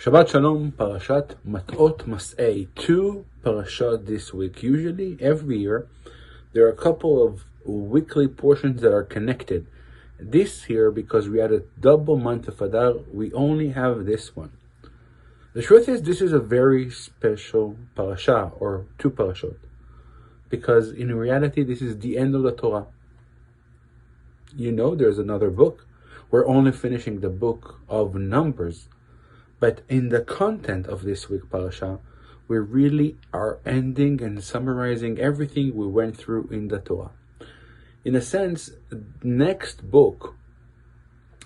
Shabbat Shalom, Parashat Matot-Masei. 2 parashat this week. Usually, every year, there are a couple of weekly portions that are connected. This year, because we had a double month of Adar, we only have this one. The truth is, this is a very special parasha, or 2 parashot, because in reality, this is the end of the Torah. You know, there's another book. We're only finishing the book of Numbers. But in the content of this week parasha, we really are ending and summarizing everything we went through in the Torah. In a sense, next book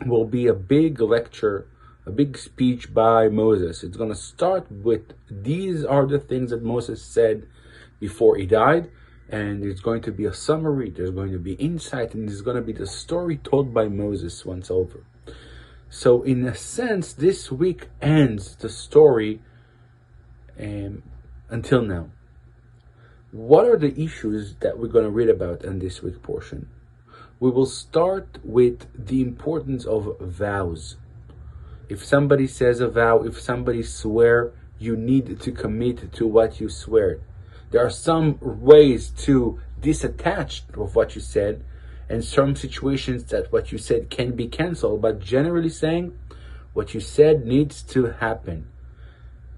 will be a big lecture, a big speech by Moses. It's going to start with, these are the things that Moses said before he died, and it's going to be a summary, there's going to be insight, and it's going to be the story told by Moses once over. So in a sense, this week ends the story until now. What are the issues that we're going to read about in this week portion? We will start with the importance of vows. If somebody says a vow, if somebody swear, you need to commit to what you swear. There are some ways to disattach of what you said, and some situations that what you said can be cancelled, but generally saying, what you said needs to happen.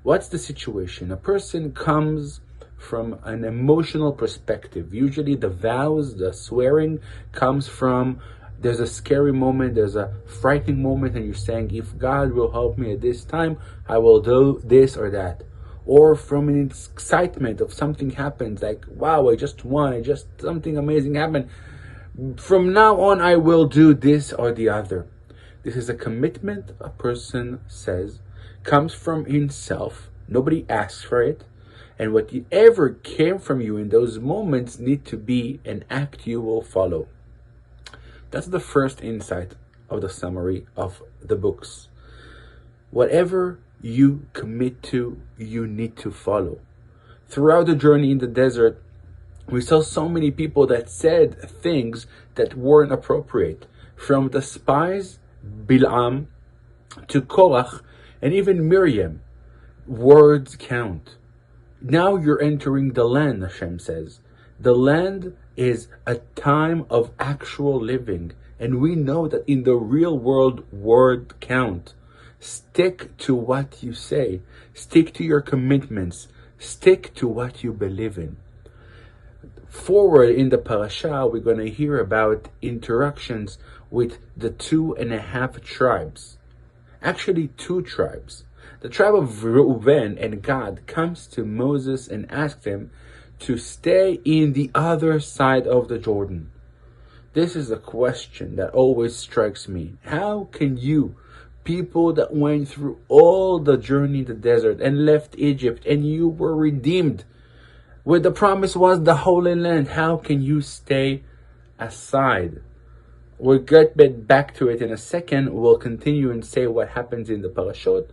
What's the situation? A person comes from an emotional perspective. Usually the vows, the swearing comes from, there's a scary moment, there's a frightening moment, and you're saying, if God will help me at this time, I will do this or that. Or from an excitement of something happens, like, wow, I just won, something amazing happened. From now on, I will do this or the other. This is a commitment a person says, comes from himself. Nobody asks for it. And whatever came from you in those moments need to be an act you will follow. That's the first insight of the summary of the books. Whatever you commit to, you need to follow. Throughout the journey in the desert, we saw so many people that said things that weren't appropriate. From the spies, Bilam, to Korach, and even Miriam. Words count. Now you're entering the land, Hashem says. The land is a time of actual living. And we know that in the real world, words count. Stick to what you say. Stick to your commitments. Stick to what you believe in. Forward in the parasha, we're going to hear about interactions with the 2.5 tribes. Actually, 2 tribes. The tribe of Reuben and Gad comes to Moses and asks him to stay in the other side of the Jordan. This is a question that always strikes me. How can you, people that went through all the journey in the desert and left Egypt, and you were redeemed, where the promise was the Holy Land, how can you stay aside? We'll get back to it in a second. We'll continue and say what happens in the parashot.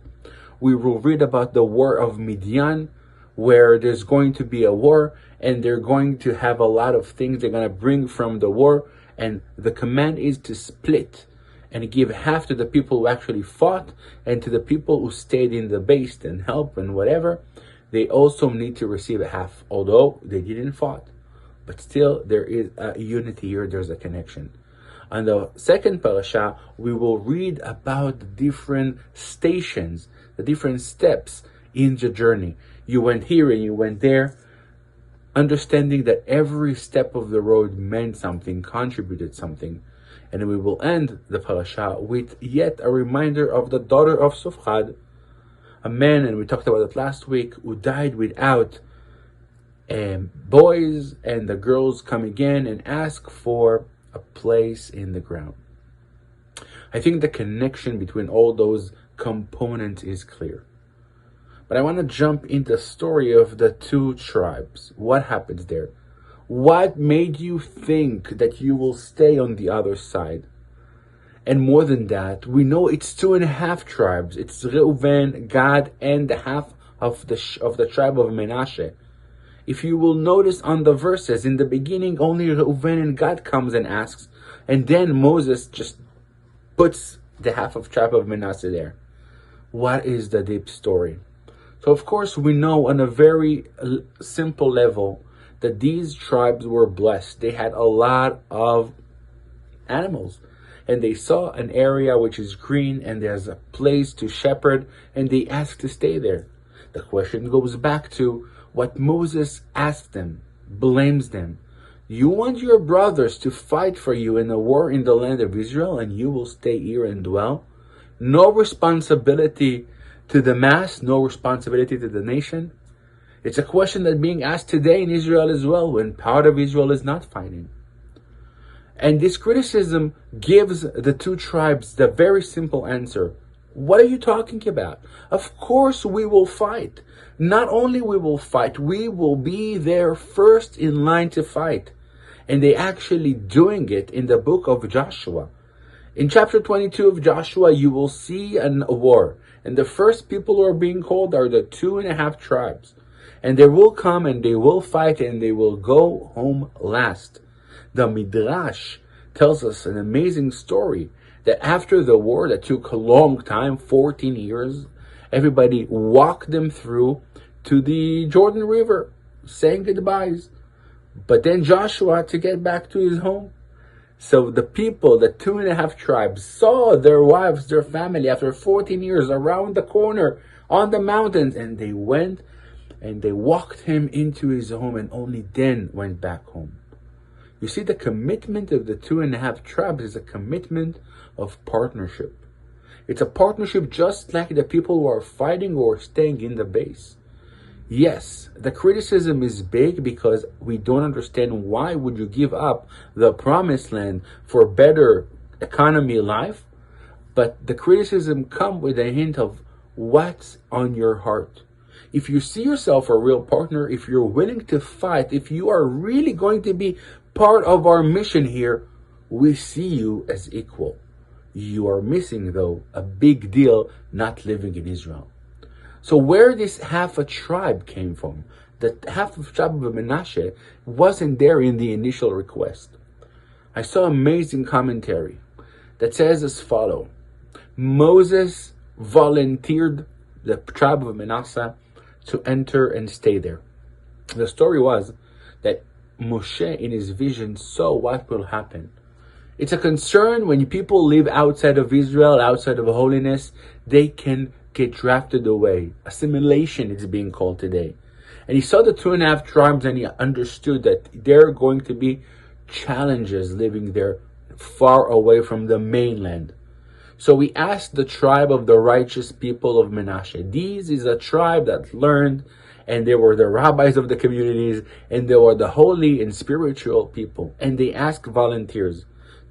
We will read about the war of Midian, where there's going to be a war, and they're going to have a lot of things they're going to bring from the war, and the command is to split and give half to the people who actually fought, and to the people who stayed in the base and help and whatever, they also need to receive a half, although they didn't fight. But still, there is a unity here, there's a connection. On the second parasha, we will read about the different stations, the different steps in the journey. You went here and you went there, understanding that every step of the road meant something, contributed something. And we will end the parasha with yet a reminder of the daughter of Sufchad, a man, and we talked about it last week, who died without boys, and the girls come again and ask for a place in the ground. I think the connection between all those components is clear. But I want to jump into the story of the 2 tribes. What happens there? What made you think that you will stay on the other side? And more than that, we know it's 2.5 tribes. It's Reuben, Gad, and the half of the tribe of Menashe. If you will notice on the verses, in the beginning, only Reuben and Gad comes and asks, and then Moses just puts the half of tribe of Manasseh there. What is the deep story? So of course we know on a very simple level that these tribes were blessed. They had a lot of animals, and they saw an area which is green and there's a place to shepherd, and they asked to stay there. The question goes back to what Moses asked them, blames them. You want your brothers to fight for you in a war in the land of Israel, and you will stay here and dwell? No responsibility to the mass, no responsibility to the nation. It's a question that's being asked today in Israel as well, when part of Israel is not fighting. And this criticism gives the two tribes the very simple answer. What are you talking about? Of course we will fight. Not only we will fight, we will be there first in line to fight. And they actually doing it in the book of Joshua. In chapter 22 of Joshua, you will see a war. And the first people who are being called are the 2.5 tribes. And they will come and they will fight and they will go home last. The Midrash tells us an amazing story that after the war that took a long time, 14 years, everybody walked them through to the Jordan River, saying goodbyes. But then Joshua had to get back to his home. So the people, the 2.5 tribes, saw their wives, their family after 14 years around the corner on the mountains, and they went and they walked him into his home and only then went back home. You see, the commitment of the 2.5 tribes is a commitment of partnership. It's a partnership just like the people who are fighting or staying in the base. Yes, the criticism is big because we don't understand why would you give up the promised land for better economy life. But the criticism comes with a hint of what's on your heart. If you see yourself a real partner, if you're willing to fight, if you are really going to be part of our mission here, we see you as equal. You are missing, though, a big deal not living in Israel. So where this half a tribe came from, the half of tribe of Menashe, wasn't there in the initial request. I saw amazing commentary that says as follows. Moses volunteered the tribe of Manasseh to enter and stay there. The story was that Moshe in his vision saw what will happen. It's a concern when people live outside of Israel, outside of holiness, they can get drafted away. Assimilation is being called today. And he saw the 2.5 tribes and he understood that there are going to be challenges living there far away from the mainland. So we asked the tribe of the righteous people of Menashe. This is a tribe that learned, and they were the rabbis of the communities, and they were the holy and spiritual people. And they asked volunteers.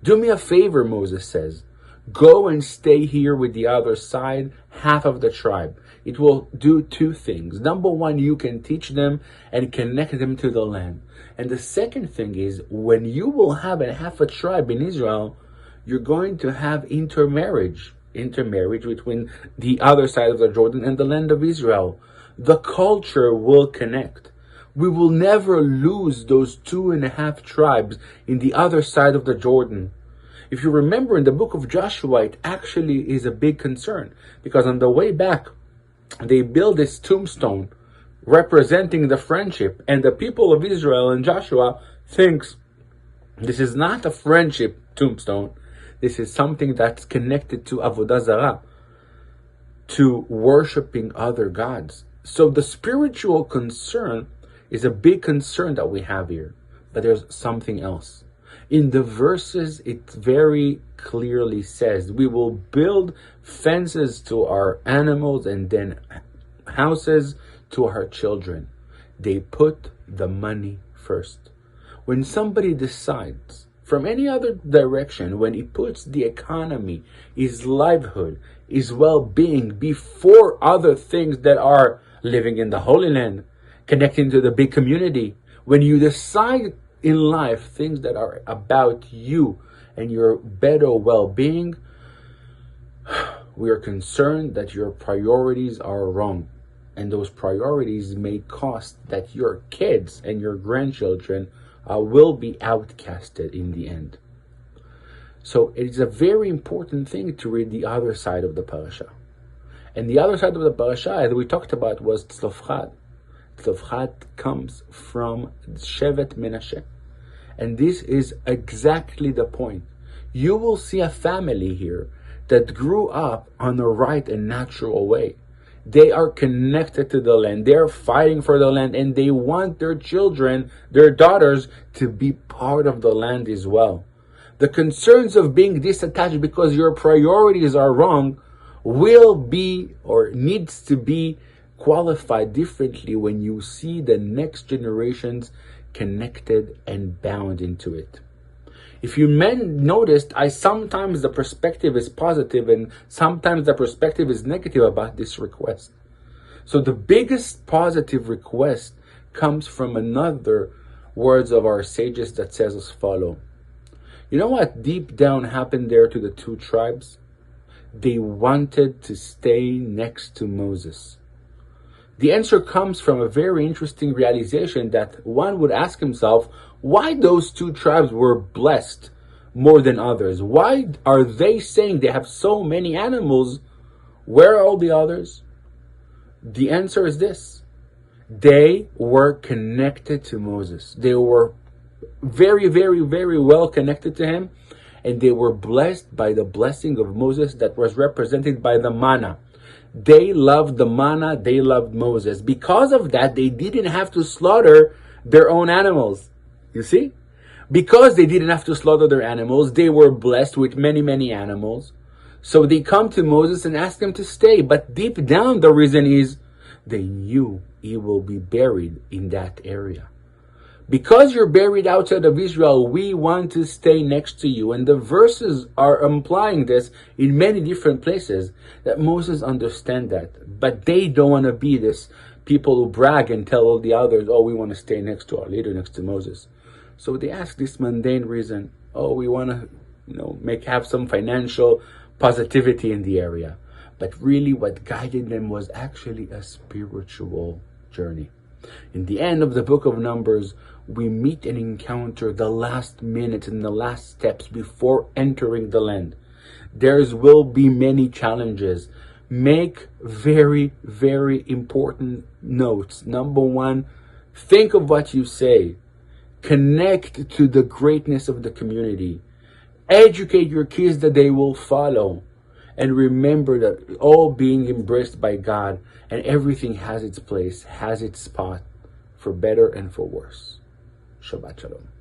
Do me a favor, Moses says. Go and stay here with the other side, half of the tribe. It will do 2 things. Number 1, you can teach them and connect them to the land. And the second thing is, when you will have a half a tribe in Israel, you're going to have intermarriage between the other side of the Jordan and the land of Israel. The culture will connect. We will never lose those 2.5 tribes in the other side of the Jordan. If you remember in the book of Joshua, it actually is a big concern because on the way back, they build this tombstone representing the friendship, and the people of Israel and Joshua thinks this is not a friendship tombstone. This is something that's connected to Avodah Zarah, to worshiping other gods. So the spiritual concern is a big concern that we have here. But there's something else. In the verses, it very clearly says, we will build fences to our animals and then houses to our children. They put the money first. When somebody decides from any other direction, when he puts the economy, his livelihood, his well-being before other things that are living in the Holy Land, connecting to the big community, when you decide in life things that are about you and your better well-being, we are concerned that your priorities are wrong. And those priorities may cost that your kids and your grandchildren will be outcasted in the end. So it is a very important thing to read the other side of the parasha. And the other side of the parasha that we talked about was Tzlofchad. Tzlofchad comes from Shevet Menashe. And this is exactly the point. You will see a family here that grew up on the right and natural way. They are connected to the land. They are fighting for the land, and they want their children, their daughters, to be part of the land as well. The concerns of being disattached because your priorities are wrong will be, or needs to be, qualified differently when you see the next generations connected and bound into it. If you noticed, sometimes the perspective is positive and sometimes the perspective is negative about this request. So the biggest positive request comes from another words of our sages that says as follow. You know what deep down happened there to the two tribes? They wanted to stay next to Moses. The answer comes from a very interesting realization that one would ask himself, why those two tribes were blessed more than others? Why are they saying they have so many animals? Where are all the others? The answer is this. They were connected to Moses. They were very, very, very well connected to him. And they were blessed by the blessing of Moses that was represented by the manna. They loved the manna. They loved Moses. Because of that, they didn't have to slaughter their own animals. You see? Because they didn't have to slaughter their animals, they were blessed with many, many animals. So they come to Moses and ask him to stay. But deep down, the reason is they knew he will be buried in that area. Because you're buried outside of Israel, we want to stay next to you. And the verses are implying this in many different places, that Moses understands that. But they don't want to be this people who brag and tell all the others, oh, we want to stay next to our leader, next to Moses. So they ask this mundane reason, oh, we want to, have some financial positivity in the area. But really what guided them was actually a spiritual journey. In the end of the book of Numbers, we meet and encounter the last minutes and the last steps before entering the land. There will be many challenges. Make very, very important notes. Number one, think of what you say. Connect to the greatness of the community. Educate your kids that they will follow. And remember that all being embraced by God and everything has its place, has its spot, for better and for worse. Shabbat Shalom.